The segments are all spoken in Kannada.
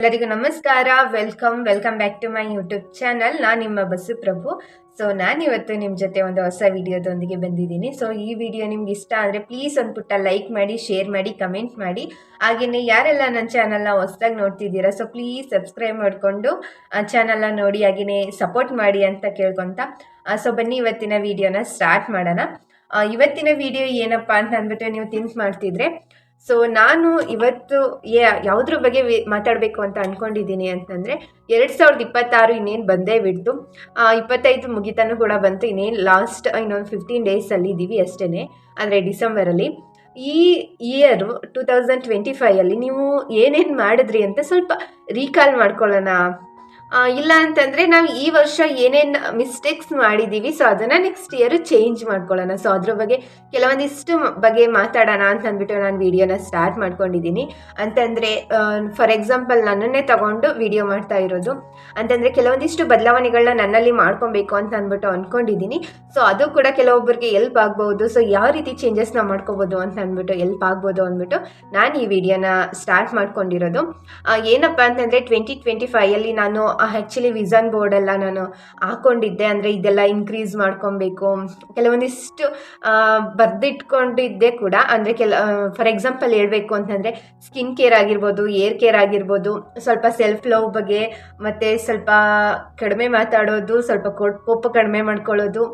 ಎಲ್ಲರಿಗೂ ನಮಸ್ಕಾರ. Welcome back to my YouTube channel. ನಾನು ನಿಮ್ಮ ಬಸ್ಸು ಪ್ರಭು. ಸೊ ನಾನಿವತ್ತು ನಿಮ್ಮ ಜೊತೆ ಒಂದು ಹೊಸ ವಿಡಿಯೋದೊಂದಿಗೆ ಬಂದಿದ್ದೀನಿ. ಸೊ ಈ ವಿಡಿಯೋ ನಿಮ್ಗೆ ಇಷ್ಟ ಆದರೆ ಪ್ಲೀಸ್ ಒಂದು ಪುಟ್ಟ ಲೈಕ್ ಮಾಡಿ, ಶೇರ್ ಮಾಡಿ, ಕಮೆಂಟ್ ಮಾಡಿ. ಹಾಗೆಯೇ ಯಾರೆಲ್ಲ ನನ್ನ ಚಾನಲ್ನ ಹೊಸದಾಗಿ ನೋಡ್ತಿದ್ದೀರಾ ಸೊ ಪ್ಲೀಸ್ ಸಬ್ಸ್ಕ್ರೈಬ್ ಮಾಡಿಕೊಂಡು ಚಾನಲ್ನ ನೋಡಿ ಹಾಗೆಯೇ ಸಪೋರ್ಟ್ ಮಾಡಿ ಅಂತ ಕೇಳ್ಕೊತ ಸೊ ಬನ್ನಿ ಇವತ್ತಿನ ವಿಡಿಯೋನ ಸ್ಟಾರ್ಟ್ ಮಾಡೋಣ. ಇವತ್ತಿನ ವಿಡಿಯೋ ಏನಪ್ಪ ಅಂತ ಅಂದ್ಬಿಟ್ಟು ನೀವು ಥಿಂಕ್ ಮಾಡ್ತಿದ್ರೆ, ಸೊ ನಾನು ಇವತ್ತು ಯಾವುದ್ರ ಬಗ್ಗೆ ಮಾತಾಡಬೇಕು ಅಂತ ಅಂದ್ಕೊಂಡಿದ್ದೀನಿ ಅಂತಂದರೆ 2026 ಇನ್ನೇನು ಬಂದೇ ಬಿಡ್ತು. 25 ಮುಗಿತಾನು ಕೂಡ ಬಂತು. ಇನ್ನೇನು ಲಾಸ್ಟ್ ಇನ್ನೊಂದು 15 ಡೇಸಲ್ಲಿ ಇದ್ದೀವಿ ಅಷ್ಟೇ, ಅಂದರೆ ಡಿಸೆಂಬರಲ್ಲಿ. ಈ ಇಯರು 2025 ನೀವು ಏನೇನು ಮಾಡಿದ್ರಿ ಅಂತ ಸ್ವಲ್ಪ ರೀಕಾಲ್ ಮಾಡ್ಕೊಳ್ಳೋಣ. ಇಲ್ಲ ಅಂತಂದರೆ ನಾವು ಈ ವರ್ಷ ಏನೇನು ಮಿಸ್ಟೇಕ್ಸ್ ಮಾಡಿದ್ದೀವಿ ಸೊ ಅದನ್ನು ನೆಕ್ಸ್ಟ್ ಇಯರ್ ಚೇಂಜ್ ಮಾಡ್ಕೊಳ್ಳೋಣ. ಸೊ ಅದ್ರ ಬಗ್ಗೆ ಕೆಲವೊಂದಿಷ್ಟು ಬಗ್ಗೆ ಮಾತಾಡೋಣ ಅಂತ ಅಂದ್ಬಿಟ್ಟು ನಾನು ವಿಡಿಯೋನ ಸ್ಟಾರ್ಟ್ ಮಾಡ್ಕೊಂಡಿದ್ದೀನಿ. ಅಂತಂದರೆ ಫಾರ್ ಎಕ್ಸಾಂಪಲ್ ನನ್ನನ್ನೇ ತಗೊಂಡು ವಿಡಿಯೋ ಮಾಡ್ತಾ ಇರೋದು. ಅಂತಂದರೆ ಕೆಲವೊಂದಿಷ್ಟು ಬದಲಾವಣೆಗಳನ್ನ ನನ್ನಲ್ಲಿ ಮಾಡ್ಕೊಬೇಕು ಅಂತ ಅಂದ್ಬಿಟ್ಟು ಅಂದ್ಕೊಂಡಿದ್ದೀನಿ. ಸೊ ಅದು ಕೂಡ ಕೆಲವೊಬ್ಬರಿಗೆ ಎಲ್ಪ್ ಆಗ್ಬೋದು. ಸೊ ಯಾವ ರೀತಿ ಚೇಂಜಸ್ನ ಮಾಡ್ಕೋಬೋದು ಅಂತ ಅಂದ್ಬಿಟ್ಟು ಎಲ್ಪ್ ಆಗ್ಬೋದು ಅಂದ್ಬಿಟ್ಟು ನಾನು ಈ ವಿಡಿಯೋನ ಸ್ಟಾರ್ಟ್ ಮಾಡ್ಕೊಂಡಿರೋದು. ಏನಪ್ಪ ಅಂತಂದರೆ 2025 ನಾನು ಆ್ಯಕ್ಚುಲಿ ವಿಷನ್ ಬೋರ್ಡೆಲ್ಲ ನಾನು ಹಾಕ್ಕೊಂಡಿದ್ದೆ. ಅಂದರೆ ಇದೆಲ್ಲ ಇನ್ಕ್ರೀಸ್ ಮಾಡ್ಕೊಬೇಕು, ಕೆಲವೊಂದಿಷ್ಟು ಬರೆದಿಟ್ಕೊಂಡಿದ್ದೆ ಕೂಡ. ಅಂದರೆ ಫಾರ್ ಎಕ್ಸಾಂಪಲ್ ಹೇಳಬೇಕು ಅಂತಂದರೆ ಸ್ಕಿನ್ ಕೇರ್ ಆಗಿರ್ಬೋದು, ಏರ್ ಕೇರ್ ಆಗಿರ್ಬೋದು, ಸ್ವಲ್ಪ ಸೆಲ್ಫ್ ಲವ್ ಬಗ್ಗೆ, ಮತ್ತು ಸ್ವಲ್ಪ ಕಡಿಮೆ ಮಾತಾಡೋದು, ಸ್ವಲ್ಪ ಕೋಪ ಕಡಿಮೆ ಮಾಡ್ಕೊಳ್ಳೋದು,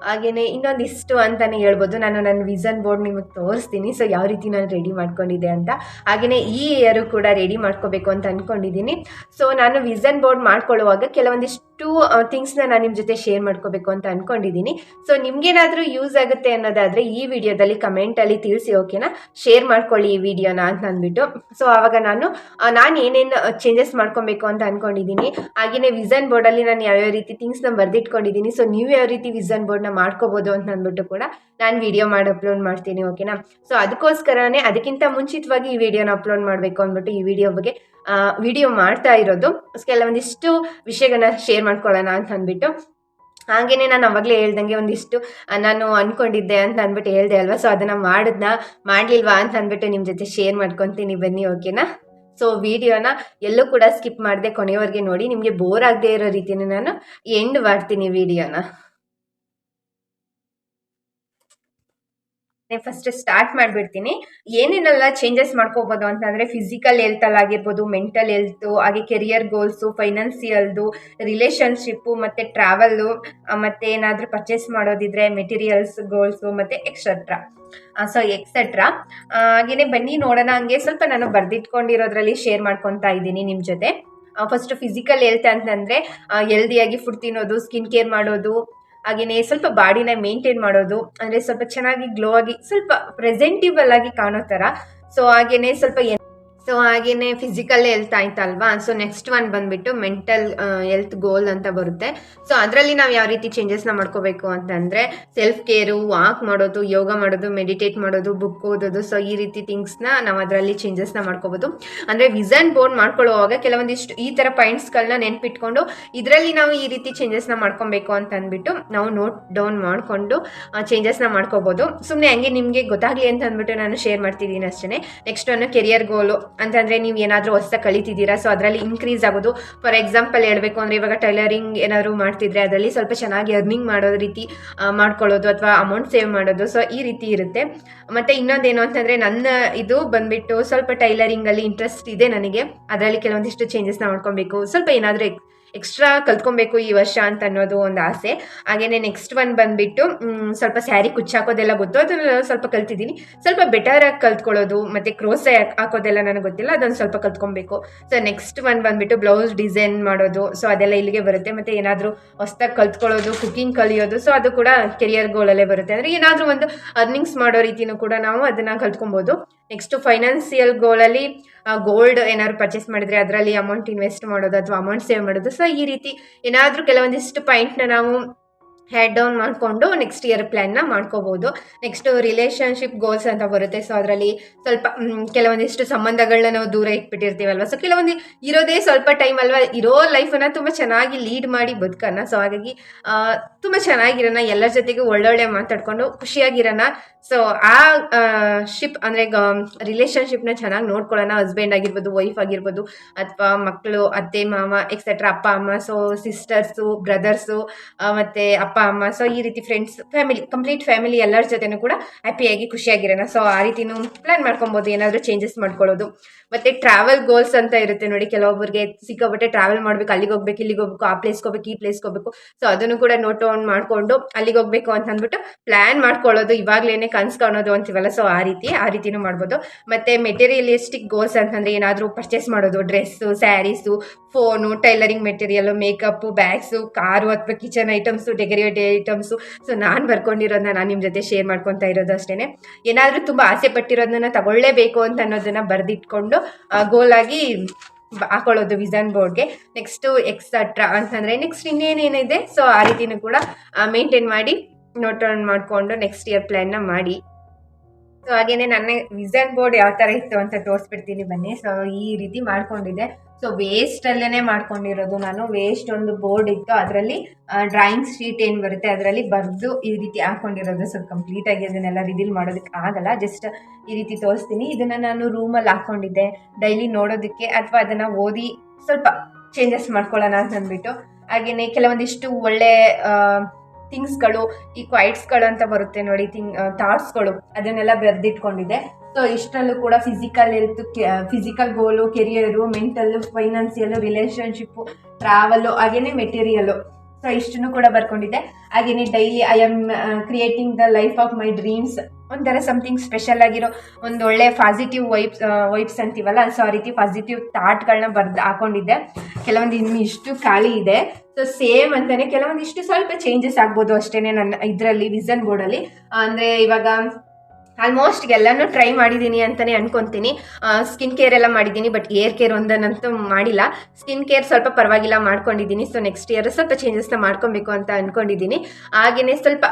ಹಾಗೆಯೇ ಇನ್ನೊಂದಿಷ್ಟು ಅಂತಲೇ ಹೇಳ್ಬೋದು. ನಾನು ನನ್ನ ವಿಷನ್ ಬೋರ್ಡ್ ನಿಮಗೆ ತೋರಿಸ್ತೀನಿ ಸೊ ಯಾವ ರೀತಿ ನಾನು ರೆಡಿ ಮಾಡ್ಕೊಂಡಿದ್ದೆ ಅಂತ. ಹಾಗೆಯೇ ಈ ಇಯರು ಕೂಡ ರೆಡಿ ಮಾಡ್ಕೋಬೇಕು ಅಂತ ಅಂದ್ಕೊಂಡಿದ್ದೀನಿ. ಸೊ ನಾನು ವಿಷನ್ ಬೋರ್ಡ್ ಮಾಡ್ಕೊಳ್ಳುವಾಗ ಕೆಲವೊಂದಿಷ್ಟು ಥಿಂಗ್ಸ್ನ ನಾನು ನಿಮ್ಮ ಜೊತೆ ಶೇರ್ ಮಾಡ್ಕೋಬೇಕು ಅಂತ ಅಂದ್ಕೊಂಡಿದ್ದೀನಿ. ಸೊ ನಿಮ್ಗೇನಾದರೂ ಯೂಸ್ ಆಗುತ್ತೆ ಅನ್ನೋದಾದರೆ ಈ ವಿಡಿಯೋದಲ್ಲಿ ಕಮೆಂಟಲ್ಲಿ ತಿಳಿಸಿ, ಓಕೆನಾ? ಶೇರ್ ಮಾಡ್ಕೊಳ್ಳಿ ಈ ವಿಡಿಯೋನ ಅಂತ ಅಂದ್ಬಿಟ್ಟು. ಸೊ ಆವಾಗ ನಾನು ಏನೇನು ಚೇಂಜಸ್ ಮಾಡ್ಕೊಬೇಕು ಅಂತ ಅಂದ್ಕೊಂಡಿದ್ದೀನಿ, ಹಾಗೆಯೇ ವಿಷನ್ ಬೋರ್ಡಲ್ಲಿ ನಾನು ಯಾವ್ಯಾವ ರೀತಿ ಥಿಂಗ್ಸ್ನ ಬರೆದಿಟ್ಕೊಂಡಿದ್ದೀನಿ. ಸೊ ನೀವು ಯಾವ ರೀತಿ ವಿಷನ್ ಬೋರ್ಡ್ನ ಮಾಡ್ಕೋಬೋದು ಅಂತ ಅಂದ್ಬಿಟ್ಟು ಕೂಡ ನಾನು ವಿಡಿಯೋ ಮಾಡಿ ಅಪ್ಲೋಡ್ ಮಾಡ್ತೀನಿ, ಓಕೆನಾ? ಸೊ ಅದಕ್ಕೋಸ್ಕರನೇ ಅದಕ್ಕಿಂತ ಮುಂಚಿತವಾಗಿ ಈ ವಿಡಿಯೋನ ಅಪ್ಲೋಡ್ ಮಾಡಬೇಕು ಅಂದ್ಬಿಟ್ಟು ಈ ವಿಡಿಯೋ ಬಗ್ಗೆ ವಿಡಿಯೋ ಮಾಡ್ತಾ ಇರೋದು. ಕೆಲವೊಂದಿಷ್ಟು ವಿಷಯಗಳನ್ನ ಶೇರ್ ಮಾಡ್ಕೊಳ್ಳೋಣ ಅಂತ ಅಂದ್ಬಿಟ್ಟು. ಹಾಗೆಯೇ ನಾನು ಅವಾಗಲೇ ಹೇಳ್ದಂಗೆ ಒಂದಿಷ್ಟು ನಾನು ಅಂದ್ಕೊಂಡಿದ್ದೆ ಅಂತ ಅಂದ್ಬಿಟ್ಟು ಹೇಳ್ದೆ ಅಲ್ವಾ. ಸೊ ಅದನ್ನು ಮಾಡಲಿಲ್ವಾ ಅಂತ ಅಂದ್ಬಿಟ್ಟು ನಿಮ್ಮ ಜೊತೆ ಶೇರ್ ಮಾಡ್ಕೊತೀನಿ, ಬನ್ನಿ, ಓಕೆನಾ? ಸೊ ವಿಡಿಯೋನ ಎಲ್ಲೂ ಕೂಡ ಸ್ಕಿಪ್ ಮಾಡದೆ ಕೊನೆಯವರೆಗೆ ನೋಡಿ. ನಿಮಗೆ ಬೋರ್ ಆಗದೆ ಇರೋ ರೀತಿಯೇ ನಾನು ಎಂಡ್ ಮಾಡ್ತೀನಿ ವಿಡಿಯೋನ. ಫಸ್ಟ್ ಸ್ಟಾರ್ಟ್ ಮಾಡಿಬಿಡ್ತೀನಿ. ಏನೇನೆಲ್ಲ ಚೇಂಜಸ್ ಮಾಡ್ಕೋಬೋದು ಅಂತಂದರೆ ಫಿಸಿಕಲ್ ಹೆಲ್ತಲ್ಲಿ ಆಗಿರ್ಬೋದು, ಮೆಂಟಲ್ ಹೆಲ್ತು, ಹಾಗೆ ಕೆರಿಯರ್ ಗೋಲ್ಸು, ಫೈನಾನ್ಸಿಯಲ್ದು, ರಿಲೇಷನ್ಶಿಪ್ಪು, ಮತ್ತು ಟ್ರಾವೆಲ್ಲು, ಮತ್ತು ಏನಾದರೂ ಪರ್ಚೇಸ್ ಮಾಡೋದಿದ್ರೆ ಮೆಟೀರಿಯಲ್ಸ್ ಗೋಲ್ಸು, ಮತ್ತು ಎಕ್ಸೆಟ್ರಾ. ಹಾಗೆಯೇ ಬನ್ನಿ ನೋಡೋಣ. ಹಂಗೆ ಸ್ವಲ್ಪ ನಾನು ಬರೆದಿಟ್ಕೊಂಡಿರೋದ್ರಲ್ಲಿ ಶೇರ್ ಮಾಡ್ಕೊತಾ ಇದ್ದೀನಿ ನಿಮ್ಮ ಜೊತೆ. ಫಸ್ಟ್ ಫಿಸಿಕಲ್ ಹೆಲ್ತ್ ಅಂತಂದರೆ ಹೆಲ್ದಿಯಾಗಿ ಫುಡ್ ತಿನ್ನೋದು, ಸ್ಕಿನ್ ಕೇರ್ ಮಾಡೋದು, ಹಾಗೆಯೇ ಸ್ವಲ್ಪ ಬಾಡಿನ ಮೇಂಟೈನ್ ಮಾಡೋದು, ಅಂದರೆ ಸ್ವಲ್ಪ ಚೆನ್ನಾಗಿ ಗ್ಲೋ ಆಗಿ ಸ್ವಲ್ಪ ಪ್ರೆಸೆಂಟೇಬಲ್ ಆಗಿ ಕಾಣೋ ಥರ. ಸೊ ಹಾಗೆಯೇ ಫಿಸಿಕಲ್ ಹೆಲ್ತ್ ಆಯ್ತಲ್ವಾ. ಸೊ ನೆಕ್ಸ್ಟ್ ಒನ್ ಬಂದುಬಿಟ್ಟು ಮೆಂಟಲ್ ಹೆಲ್ತ್ ಗೋಲ್ ಅಂತ ಬರುತ್ತೆ. ಸೊ ಅದರಲ್ಲಿ ನಾವು ಯಾವ ರೀತಿ ಚೇಂಜಸ್ನ ಮಾಡ್ಕೋಬೇಕು ಅಂತಂದರೆ ಸೆಲ್ಫ್ ಕೇರು, ವಾಕ್ ಮಾಡೋದು, ಯೋಗ ಮಾಡೋದು, ಮೆಡಿಟೇಟ್ ಮಾಡೋದು, ಬುಕ್ ಓದೋದು. ಸೊ ಈ ರೀತಿ ಥಿಂಗ್ಸ್ನ ನಾವು ಅದರಲ್ಲಿ ಚೇಂಜಸ್ನ ಮಾಡ್ಕೋಬೋದು. ಅಂದರೆ ವಿಷನ್ ಬೋರ್ಡ್ ಮಾಡ್ಕೊಳ್ಳುವಾಗ ಕೆಲವೊಂದಿಷ್ಟು ಈ ಥರ ಪಾಯಿಂಟ್ಸ್ಗಳನ್ನ ನೆನ್ಪಿಟ್ಕೊಂಡು ಇದರಲ್ಲಿ ನಾವು ಈ ರೀತಿ ಚೇಂಜಸ್ನ ಮಾಡ್ಕೊಬೇಕು ಅಂತ ಅಂದ್ಬಿಟ್ಟು ನಾವು ನೋಟ್ ಡೌನ್ ಮಾಡಿಕೊಂಡು ಚೇಂಜಸ್ನ ಮಾಡ್ಕೋಬೋದು. ಸುಮ್ಮನೆ ಹಂಗೆ ನಿಮಗೆ ಗೊತ್ತಾಗಲಿ ಅಂತ ಅಂದ್ಬಿಟ್ಟು ನಾನು ಶೇರ್ ಮಾಡ್ತಿದ್ದೀನಿ ಅಷ್ಟೇ. ನೆಕ್ಸ್ಟ್ ಒನ್ ಕೆರಿಯರ್ ಗೋಲು ಅಂತಂದರೆ ನೀವು ಏನಾದರೂ ಹೊಸ ಕಲಿತಿದ್ದೀರಾ ಸೊ ಅದರಲ್ಲಿ ಇನ್ಕ್ರೀಸ್ ಆಗೋದು. ಫಾರ್ ಎಕ್ಸಾಂಪಲ್ ಹೇಳಬೇಕು ಅಂದರೆ ಇವಾಗ ಟೈಲರಿಂಗ್ ಏನಾದರೂ ಮಾಡ್ತಿದ್ರೆ ಅದರಲ್ಲಿ ಸ್ವಲ್ಪ ಚೆನ್ನಾಗಿ ಅರ್ನಿಂಗ್ ಮಾಡೋ ರೀತಿ ಮಾಡ್ಕೊಳ್ಳೋದು, ಅಥವಾ ಅಮೌಂಟ್ ಸೇವ್ ಮಾಡೋದು. ಸೊ ಈ ರೀತಿ ಇರುತ್ತೆ. ಮತ್ತು ಇನ್ನೊಂದೇನು ಅಂತಂದರೆ ನನ್ನ ಇದು ಬಂದುಬಿಟ್ಟು ಸ್ವಲ್ಪ ಟೈಲರಿಂಗಲ್ಲಿ ಇಂಟ್ರೆಸ್ಟ್ ಇದೆ ನನಗೆ. ಅದರಲ್ಲಿ ಕೆಲವೊಂದಿಷ್ಟು ಚೇಂಜಸ್ನ ಮಾಡ್ಕೊಬೇಕು, ಸ್ವಲ್ಪ ಏನಾದರೂ ಎಕ್ಸ್ಟ್ರಾ ಕಲ್ತ್ಕೊಬೇಕು ಈ ವರ್ಷ ಅಂತ ಅನ್ನೋದು ಒಂದು ಆಸೆ. ಹಾಗೆಯೇ ನೆಕ್ಸ್ಟ್ ಒನ್ ಬಂದುಬಿಟ್ಟು ಸ್ವಲ್ಪ ಸ್ಯಾರಿ ಕುಚ್ಚಾಕೋದೆಲ್ಲ ಗೊತ್ತು, ಅದನ್ನು ಸ್ವಲ್ಪ ಕಲ್ತಿದ್ದೀನಿ. ಸ್ವಲ್ಪ ಬೆಟರಾಗಿ ಕಲ್ತ್ಕೊಳ್ಳೋದು, ಮತ್ತು ಕ್ರೋಸೆ ಹಾಕೋದೆಲ್ಲ ನನಗೆ ಗೊತ್ತಿಲ್ಲ, ಅದನ್ನು ಸ್ವಲ್ಪ ಕಲ್ತ್ಕೊಬೇಕು. ಸೊ ನೆಕ್ಸ್ಟ್ ಒನ್ ಬಂದುಬಿಟ್ಟು ಬ್ಲೌಸ್ ಡಿಸೈನ್ ಮಾಡೋದು. ಸೊ ಅದೆಲ್ಲ ಇಲ್ಲಿಗೆ ಬರುತ್ತೆ. ಮತ್ತು ಏನಾದರೂ ಹೊಸ್ದಾಗಿ ಕಲ್ತ್ಕೊಳ್ಳೋದು, ಕುಕಿಂಗ್ ಕಲಿಯೋದು. ಸೊ ಅದು ಕೂಡ ಕೆರಿಯರ್ ಗೋಲಲ್ಲೇ ಬರುತ್ತೆ. ಅಂದರೆ ಏನಾದರೂ ಒಂದು ಅರ್ನಿಂಗ್ಸ್ ಮಾಡೋ ರೀತಿಯೂ ಕೂಡ ನಾವು ಅದನ್ನು ಕಲ್ತ್ಕೊಬೋದು. ನೆಕ್ಸ್ಟು ಫೈನಾನ್ಸಿಯಲ್ ಗೋಲಲ್ಲಿ ಗೋಲ್ಡ್ ಏನಾದ್ರು ಪರ್ಚೇಸ್ ಮಾಡಿದರೆ ಅದರಲ್ಲಿ ಅಮೌಂಟ್ ಇನ್ವೆಸ್ಟ್ ಮಾಡೋದು ಅಥವಾ ಅಮೌಂಟ್ ಸೇವ್ ಮಾಡೋದು. ಸೊ ಈ ರೀತಿ ಏನಾದರೂ ಕೆಲವೊಂದಿಷ್ಟು ಪಾಯಿಂಟ್ನ ನಾವು ಹೆಡ್ ಡೌನ್ ಮಾಡಿಕೊಂಡು ನೆಕ್ಸ್ಟ್ ಇಯರ್ ಪ್ಲ್ಯಾನ್ನ ಮಾಡ್ಕೋಬೋದು. ನೆಕ್ಸ್ಟು ರಿಲೇಷನ್ಶಿಪ್ ಗೋಲ್ಸ್ ಅಂತ ಬರುತ್ತೆ. ಸೊ ಅದರಲ್ಲಿ ಸ್ವಲ್ಪ ಕೆಲವೊಂದಿಷ್ಟು ಸಂಬಂಧಗಳನ್ನ ನಾವು ದೂರ ಇಟ್ಬಿಟ್ಟಿರ್ತೀವಲ್ವ. ಸೊ ಕೆಲವೊಂದು ಇರೋದೇ ಸ್ವಲ್ಪ ಟೈಮ್ ಅಲ್ವಾ, ಇರೋ ಲೈಫನ್ನು ತುಂಬ ಚೆನ್ನಾಗಿ ಲೀಡ್ ಮಾಡಿ ಬದುಕೋಣ. ಸೊ ಹಾಗಾಗಿ ತುಂಬ ಚೆನ್ನಾಗಿರೋಣ, ಎಲ್ಲರ ಜೊತೆಗೂ ಒಳ್ಳೊಳ್ಳೆ ಮಾತಾಡ್ಕೊಂಡು ಖುಷಿಯಾಗಿರೋಣ. ಸೊ ಆ ಶಿಪ್ ಅಂದರೆ ರಿಲೇಷನ್ಶಿಪ್ನ ಚೆನ್ನಾಗಿ ನೋಡ್ಕೊಳ್ಳೋಣ. ಹಸ್ಬೆಂಡ್ ಆಗಿರ್ಬೋದು, ವೈಫ್ ಆಗಿರ್ಬೋದು, ಅಥವಾ ಮಕ್ಕಳು, ಅತ್ತೆ ಮಾವ ಎಕ್ಸೆಟ್ರಾ, ಅಪ್ಪ ಅಮ್ಮ, ಸೊ ಸಿಸ್ಟರ್ಸು, ಬ್ರದರ್ಸು, ಮತ್ತು ಅಪ್ಪ ಅಮ್ಮ, ಸೊ ಈ ರೀತಿ ಫ್ರೆಂಡ್ಸ್, ಫ್ಯಾಮಿಲಿ, ಕಂಪ್ಲೀಟ್ ಫ್ಯಾಮಿಲಿ ಎಲ್ಲರ ಜೊತೆನೂ ಕೂಡ ಹ್ಯಾಪಿಯಾಗಿ ಖುಷಿಯಾಗಿರೋಣ. ಸೊ ಆ ರೀತಿನೂ ಪ್ಲ್ಯಾನ್ ಮಾಡ್ಕೊಬೋದು, ಏನಾದರೂ ಚೇಂಜಸ್ ಮಾಡ್ಕೊಳ್ಳೋದು. ಮತ್ತು ಟ್ರಾವೆಲ್ ಗೋಲ್ಸ್ ಅಂತ ಇರುತ್ತೆ ನೋಡಿ, ಕೆಲವೊಬ್ಬರಿಗೆ ಸಿಕ್ಕಾಪಟ್ಟೆ ಟ್ರಾವೆಲ್ ಮಾಡಬೇಕು, ಅಲ್ಲಿಗೆ ಹೋಗ್ಬೇಕು, ಇಲ್ಲಿಗೆ ಹೋಗ್ಬೇಕು, ಆ ಪ್ಲೇಸ್ಗೆ ಹೋಗ್ಬೇಕು, ಈ ಪ್ಲೇಸ್ಗೆ ಹೋಗ್ಬೇಕು. ಸೊ ಅದನ್ನು ಕೂಡ ನೋಟ್ ಡೌನ್ ಮಾಡಿಕೊಂಡು ಅಲ್ಲಿಗೆ ಹೋಗ್ಬೇಕು ಅಂತ ಅಂದ್ಬಿಟ್ಟು ಪ್ಲ್ಯಾನ್ ಮಾಡ್ಕೊಳ್ಳೋದು, ಇವಾಗಲೇ ಕನ್ಸು ಕಾಣೋದು ಅಂತೀವಲ್ಲ. ಸೊ ಆ ರೀತಿನೂ ಮಾಡ್ಬೋದು. ಮತ್ತು ಮೆಟೀರಿಯಲಿಸ್ಟಿಕ್ ಗೋಲ್ಸ್ ಅಂತಂದರೆ ಏನಾದರೂ ಪರ್ಚೇಸ್ ಮಾಡೋದು, dress, saris, phone, tailoring material, makeup, bags, car ಅಥವಾ kitchen items, decorative items. So ನಾನು ಬರ್ಕೊಂಡಿರೋದನ್ನ ನಾನು ನಿಮ್ಮ ಜೊತೆ ಶೇರ್ ಮಾಡ್ಕೊತಾ ಇರೋದು ಅಷ್ಟೇ. ಏನಾದರೂ ತುಂಬ ಆಸೆ ಪಟ್ಟಿರೋದನ್ನ ತಗೊಳ್ಳೇಬೇಕು ಅಂತ ಅನ್ನೋದನ್ನು ಬರೆದಿಟ್ಕೊಂಡು ಗೋಲಾಗಿ ಹಾಕೊಳ್ಳೋದು ವಿಷನ್ ಬೋರ್ಡ್ಗೆ. ನೆಕ್ಸ್ಟು ಎಕ್ಸೆಟ್ರಾ ಅಂತಂದರೆ ನೆಕ್ಸ್ಟ್ ಇನ್ನೇನೇನಿದೆ, ಸೊ ಆ ರೀತಿನೂ ಕೂಡ ಮೇಂಟೈನ್ ಮಾಡಿ ನೋಟ್ ಡೌನ್ ಮಾಡಿಕೊಂಡು ನೆಕ್ಸ್ಟ್ ಇಯರ್ ಪ್ಲ್ಯಾನ್ನ ಮಾಡಿ. ಸೊ ಹಾಗೇನೆ ನನ್ನ ವಿಷನ್ ಬೋರ್ಡ್ ಯಾವ ಥರ ಇತ್ತು ಅಂತ ತೋರಿಸ್ಬಿಡ್ತೀನಿ ಬನ್ನಿ. ಸೊ ಈ ರೀತಿ ಮಾಡ್ಕೊಂಡಿದ್ದೆ. ಸೊ ವೇಸ್ಟಲ್ಲೇ ಮಾಡ್ಕೊಂಡಿರೋದು ನಾನು. ವೇಸ್ಟ್ ಒಂದು ಬೋರ್ಡ್ ಇತ್ತು, ಅದರಲ್ಲಿ ಡ್ರಾಯಿಂಗ್ ಶೀಟ್ ಏನು ಬರುತ್ತೆ ಅದರಲ್ಲಿ ಬರೆದು ಈ ರೀತಿ ಹಾಕೊಂಡಿರೋದು. ಸೊ ಕಂಪ್ಲೀಟಾಗಿ ಅದನ್ನೆಲ್ಲ ರಿವೀಲ್ ಮಾಡೋದಕ್ಕೆ ಆಗಲ್ಲ, ಜಸ್ಟ್ ಈ ರೀತಿ ತೋರಿಸ್ತೀನಿ. ಇದನ್ನು ನಾನು ರೂಮಲ್ಲಿ ಹಾಕ್ಕೊಂಡಿದ್ದೆ ಡೈಲಿ ನೋಡೋದಕ್ಕೆ, ಅಥವಾ ಅದನ್ನು ಓದಿ ಸ್ವಲ್ಪ ಚೇಂಜಸ್ ಮಾಡ್ಕೊಳ್ಳೋಣ ಅಂತ ಅಂದ್ಬಿಟ್ಟು. ಹಾಗೆಯೇ ಕೆಲವೊಂದಿಷ್ಟು ಒಳ್ಳೆ ಥಿಂಗ್ಸ್ಗಳು, ಈ ಕ್ವೈಟ್ಸ್ಗಳು ಅಂತ ಬರುತ್ತೆ ನೋಡಿ, ಥಾಟ್ಸ್ಗಳು, ಅದನ್ನೆಲ್ಲ ಬರೆದಿಟ್ಕೊಂಡಿದ್ದೆ. ಸೊ ಇಷ್ಟರಲ್ಲೂ ಕೂಡ physical health, physical goal, career, mental, financial, relationship, travel, ಹಾಗೆಯೇ ಮೆಟೀರಿಯಲ್ಲು, ಸೊ ಇಷ್ಟನ್ನು ಕೂಡ ಬರ್ಕೊಂಡಿದ್ದೆ. ಹಾಗೆಯೇ daily I am creating the life of my dreams, ಒಂಥರ ಸಮಥಿಂಗ್ ಸ್ಪೆಷಲ್ ಆಗಿರೋ ಒಂದು ಒಳ್ಳೆ ಪಾಸಿಟಿವ್ ವೈಬ್ಸ್ ಅಂತೀವಲ್ಲ, ಸೊ ಆ ರೀತಿ ಪಾಸಿಟಿವ್ ಥಾಟ್ಗಳನ್ನ ಹಾಕೊಂಡಿದ್ದೆ. ಕೆಲವೊಂದು ಇನ್ನು ಇಷ್ಟು ಖಾಲಿ ಇದೆ. ಸೊ ಸೇಮ್ ಅಂತಲೇ ಕೆಲವೊಂದಿಷ್ಟು ಸ್ವಲ್ಪ ಚೇಂಜಸ್ ಆಗ್ಬೋದು ಅಷ್ಟೇ ನನ್ನ ಇದರಲ್ಲಿ ವಿಷನ್ ಬೋರ್ಡಲ್ಲಿ. ಅಂದರೆ ಇವಾಗ ಆಲ್ಮೋಸ್ಟ್ ಎಲ್ಲನೂ ಟ್ರೈ ಮಾಡಿದ್ದೀನಿ ಅಂತಲೇ ಅನ್ಕೊತೀನಿ. ಸ್ಕಿನ್ ಕೇರ್ ಎಲ್ಲ ಮಾಡಿದ್ದೀನಿ, ಬಟ್ ಏರ್ ಕೇರ್ ಒಂದನ್ನಂತೂ ಮಾಡಿಲ್ಲ. ಸ್ಕಿನ್ ಕೇರ್ ಸ್ವಲ್ಪ ಪರವಾಗಿಲ್ಲ ಮಾಡ್ಕೊಂಡಿದ್ದೀನಿ. ಸೊ ನೆಕ್ಸ್ಟ್ ಇಯರ್ ಸ್ವಲ್ಪ ಚೇಂಜಸ್ನ ಮಾಡ್ಕೊಬೇಕು ಅಂತ ಅಂದ್ಕೊಂಡಿದ್ದೀನಿ. ಹಾಗೆಯೇ ಸ್ವಲ್ಪ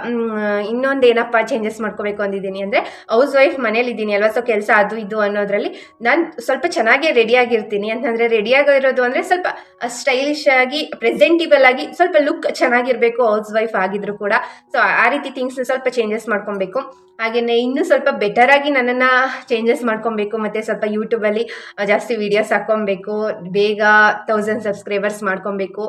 ಇನ್ನೊಂದು ಏನಪ್ಪ ಚೇಂಜಸ್ ಮಾಡ್ಕೋಬೇಕು ಅಂದಿದ್ದೀನಿ ಅಂದರೆ, ಹೌಸ್ ವೈಫ್ ಮನೇಲಿದ್ದೀನಿ ಅಲ್ವಾ, ಸೊ ಕೆಲಸ ಅದು ಇದು ಅನ್ನೋದ್ರಲ್ಲಿ ನಾನು ಸ್ವಲ್ಪ ಚೆನ್ನಾಗೇ ರೆಡಿಯಾಗಿರ್ತೀನಿ. ಅಂತಂದರೆ ರೆಡಿಯಾಗಿರೋದು ಅಂದರೆ ಸ್ವಲ್ಪ ಸ್ಟೈಲಿಶ್ ಆಗಿ, ಪ್ರೆಸೆಂಟೇಬಲ್ ಆಗಿ, ಸ್ವಲ್ಪ ಲುಕ್ ಚೆನ್ನಾಗಿರಬೇಕು ಹೌಸ್ ವೈಫ್ ಆಗಿದ್ರು ಕೂಡ. ಸೊ ಆ ರೀತಿ ಥಿಂಗ್ಸ್ನ ಸ್ವಲ್ಪ ಚೇಂಜಸ್ ಮಾಡ್ಕೊಬೇಕು. ಹಾಗೆಯೇ ಇನ್ನೂ ಸ್ವಲ್ಪ ಬೆಟರಾಗಿ ನನ್ನನ್ನು ಚೇಂಜಸ್ ಮಾಡ್ಕೊಬೇಕು. ಮತ್ತು ಸ್ವಲ್ಪ ಯೂಟ್ಯೂಬಲ್ಲಿ ಜಾಸ್ತಿ ವೀಡಿಯೋಸ್ ಹಾಕ್ಕೊಬೇಕು, ಬೇಗ 1000 ಸಬ್ಸ್ಕ್ರೈಬರ್ಸ್ ಮಾಡ್ಕೊಬೇಕು.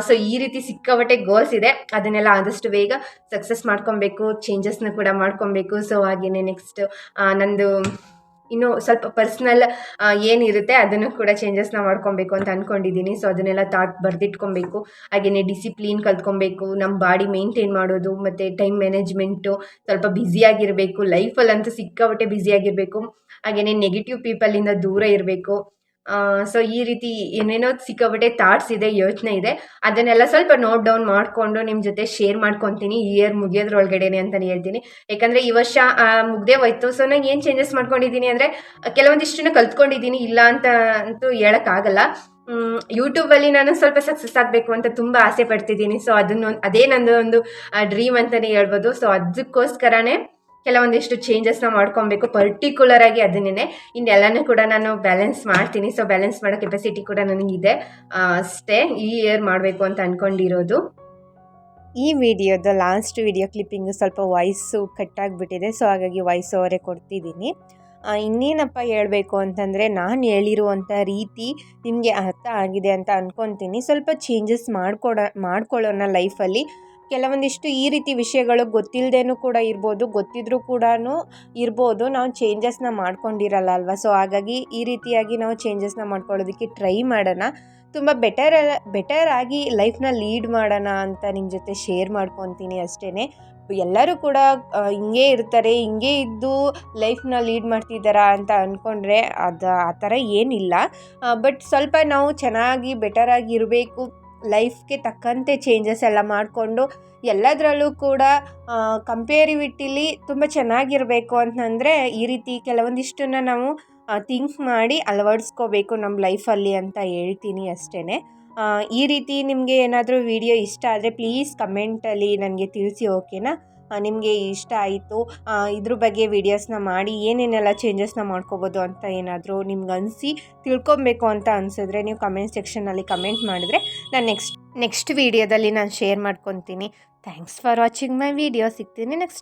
ಸೊ ಈ ರೀತಿ ಸಿಕ್ಕಾಪಟ್ಟೆ ಗೋಲ್ಸ್ ಇದೆ, ಅದನ್ನೆಲ್ಲ ಆದಷ್ಟು ಬೇಗ ಸಕ್ಸಸ್ ಮಾಡ್ಕೊಬೇಕು, ಚೇಂಜಸ್ನ ಕೂಡ ಮಾಡ್ಕೊಬೇಕು. ಸೊ ಹಾಗೆಯೇ ನೆಕ್ಸ್ಟ್ ನಂದು ಇನ್ನು ಸ್ವಲ್ಪ ಪರ್ಸ್ನಲ್ ಏನಿರುತ್ತೆ ಅದನ್ನು ಕೂಡ ಚೇಂಜಸ್ನ ಮಾಡ್ಕೊಬೇಕು ಅಂತ ಅಂದ್ಕೊಂಡಿದ್ದೀನಿ. ಸೊ ಅದನ್ನೆಲ್ಲ ಥಾಟ್ ಬರೆದಿಟ್ಕೊಬೇಕು. ಹಾಗೆಯೇ ಡಿಸಿಪ್ಲಿನ್ ಕಲ್ತ್ಕೊಬೇಕು, ನಮ್ಮ ಬಾಡಿ ಮೇಂಟೈನ್ ಮಾಡೋದು, ಮತ್ತು ಟೈಮ್ ಮ್ಯಾನೇಜ್ಮೆಂಟು, ಸ್ವಲ್ಪ ಬ್ಯುಸಿಯಾಗಿರಬೇಕು, ಲೈಫಲ್ಲಂತೂ ಸಿಕ್ಕಾಪಟ್ಟೆ ಬ್ಯುಸಿಯಾಗಿರಬೇಕು. ಹಾಗೆಯೇ ನೆಗೆಟಿವ್ ಪೀಪಲಿಂದ ದೂರ ಇರಬೇಕು. ಸೊ ಈ ರೀತಿ ಏನೇನೋ ಸಿಕ್ಕಾಪಟ್ಟೆ ಥಾಟ್ಸ್ ಇದೆ, ಯೋಚನೆ ಇದೆ. ಅದನ್ನೆಲ್ಲ ಸ್ವಲ್ಪ ನೋಟ್ ಡೌನ್ ಮಾಡಿಕೊಂಡು ನಿಮ್ಮ ಜೊತೆ ಶೇರ್ ಮಾಡ್ಕೊತೀನಿ ಈ ಇಯರ್ ಮುಗಿಯೋದ್ರೊಳಗಡೆನೆ ಅಂತಲೇ ಹೇಳ್ತೀನಿ. ಯಾಕಂದರೆ ಈ ವರ್ಷ ಮುಗ್ದೇ ಹೋಯ್ತು. ಸೊ ನಾನು ಏನು ಚೇಂಜಸ್ ಮಾಡ್ಕೊಂಡಿದ್ದೀನಿ ಅಂದರೆ, ಕೆಲವೊಂದಿಷ್ಟನ್ನು ಕಲ್ತ್ಕೊಂಡಿದ್ದೀನಿ, ಇಲ್ಲ ಅಂತ ಅಂತೂ ಹೇಳೋಕ್ಕಾಗಲ್ಲ. ಯೂಟ್ಯೂಬಲ್ಲಿ ನಾನು ಸ್ವಲ್ಪ ಸಕ್ಸಸ್ ಆಗಬೇಕು ಅಂತ ತುಂಬ ಆಸೆ ಪಡ್ತಿದ್ದೀನಿ. ಸೊ ಅದೇ ನಂದು ಒಂದು ಡ್ರೀಮ್ ಅಂತಲೇ ಹೇಳ್ಬೋದು. ಸೊ ಅದಕ್ಕೋಸ್ಕರನೇ ಕೆಲವೊಂದಿಷ್ಟು ಚೇಂಜಸ್ನ ಮಾಡ್ಕೊಬೇಕು, ಪರ್ಟಿಕ್ಯುಲರ್ ಆಗಿ ಅದನ್ನೇ. ಇನ್ನೆಲ್ಲನೂ ಕೂಡ ನಾನು ಬ್ಯಾಲೆನ್ಸ್ ಮಾಡ್ತೀನಿ. ಸೊ ಬ್ಯಾಲೆನ್ಸ್ ಮಾಡೋ ಕೆಪಾಸಿಟಿ ಕೂಡ ನನಗಿದೆ ಅಷ್ಟೇ. ಈ ಇಯರ್ ಮಾಡಬೇಕು ಅಂತ ಅಂದ್ಕೊಂಡಿರೋದು. ಈ ವಿಡಿಯೋದ ಲಾಸ್ಟ್ ವಿಡಿಯೋ ಕ್ಲಿಪ್ಪಿಂಗು ಸ್ವಲ್ಪ ವಾಯ್ಸು ಕಟ್ಟಾಗಿಬಿಟ್ಟಿದೆ. ಸೊ ಹಾಗಾಗಿ ವಾಯ್ಸ್ ಓವರೇ ಕೊಡ್ತಿದ್ದೀನಿ. ಇನ್ನೇನಪ್ಪ ಹೇಳಬೇಕು ಅಂತಂದರೆ, ನಾನು ಹೇಳಿರುವಂಥ ರೀತಿ ನಿಮಗೆ ಅರ್ಥ ಆಗಿದೆ ಅಂತ ಅಂದ್ಕೊತೀನಿ. ಸ್ವಲ್ಪ ಚೇಂಜಸ್ ಮಾಡ್ಕೊಳ್ಳೋಣ ಲೈಫಲ್ಲಿ. ಕೆಲವೊಂದಿಷ್ಟು ಈ ರೀತಿ ವಿಷಯಗಳು ಗೊತ್ತಿಲ್ಲದೇನೂ ಕೂಡ ಇರ್ಬೋದು, ಗೊತ್ತಿದ್ರೂ ಕೂಡ ಇರ್ಬೋದು, ನಾವು ಚೇಂಜಸ್ನ ಮಾಡ್ಕೊಂಡಿರಲ್ಲ ಅಲ್ವಾ. ಸೊ ಹಾಗಾಗಿ ಈ ರೀತಿಯಾಗಿ ನಾವು ಚೇಂಜಸ್ನ ಮಾಡ್ಕೊಳ್ಳೋದಕ್ಕೆ ಟ್ರೈ ಮಾಡೋಣ. ತುಂಬ ಬೆಟರ್ ಆಗಿ ಲೈಫ್ನ ಲೀಡ್ ಮಾಡೋಣ ಅಂತ ನಿಮ್ಮ ಜೊತೆ ಶೇರ್ ಮಾಡ್ಕೊತೀನಿ ಅಷ್ಟೇ. ಎಲ್ಲರೂ ಕೂಡ ಹಿಂಗೇ ಇರ್ತಾರೆ, ಹಿಂಗೇ ಇದ್ದು ಲೈಫ್ನ ಲೀಡ್ ಮಾಡ್ತಿದ್ದಾರಾ ಅಂತ ಅಂದ್ಕೊಂಡ್ರೆ ಆ ಥರ ಏನಿಲ್ಲ. ಬಟ್ ಸ್ವಲ್ಪ ನಾವು ಚೆನ್ನಾಗಿ ಬೆಟರಾಗಿ ಇರಬೇಕು, ಲೈಫ್ಗೆ ತಕ್ಕಂತೆ ಚೇಂಜಸ್ ಎಲ್ಲ ಮಾಡಿಕೊಂಡು ಎಲ್ಲದರಲ್ಲೂ ಕೂಡ ಕಂಪೇರಿವಿಟಿಲಿ ತುಂಬ ಚೆನ್ನಾಗಿರಬೇಕು ಅಂತಂದರೆ ಈ ರೀತಿ ಕೆಲವೊಂದಿಷ್ಟನ್ನು ನಾವು ಥಿಂಕ್ ಮಾಡಿ ಅಳವಡಿಸ್ಕೋಬೇಕು ನಮ್ಮ ಲೈಫಲ್ಲಿ ಅಂತ ಹೇಳ್ತೀನಿ ಅಷ್ಟೇ. ಈ ರೀತಿ ನಿಮಗೆ ಏನಾದರೂ ವಿಡಿಯೋ ಇಷ್ಟ ಆದರೆ ಪ್ಲೀಸ್ ಕಮೆಂಟಲ್ಲಿ ನನಗೆ ತಿಳಿಸಿ, ಓಕೆನಾ? ನಿಮಗೆ ಇಷ್ಟ ಆಯಿತು, ಇದ್ರ ಬಗ್ಗೆ ವೀಡಿಯೋಸ್ನ ಮಾಡಿ ಏನೇನೆಲ್ಲ ಚೇಂಜಸ್ನ ಮಾಡ್ಕೋಬೋದು ಅಂತ ಏನಾದರೂ ನಿಮ್ಗೆ ಅನಿಸಿ ತಿಳ್ಕೊಬೇಕು ಅಂತ ಅನಿಸಿದ್ರೆ ನೀವು ಕಮೆಂಟ್ ಸೆಕ್ಷನಲ್ಲಿ ಕಮೆಂಟ್ ಮಾಡಿದ್ರೆ ನಾನು ನೆಕ್ಸ್ಟ್ ವೀಡಿಯೋದಲ್ಲಿ ನಾನು ಶೇರ್ ಮಾಡ್ಕೊತೀನಿ. Thanks for watching my video. ಸಿಗ್ತೀನಿ ನೆಕ್ಸ್ಟ್.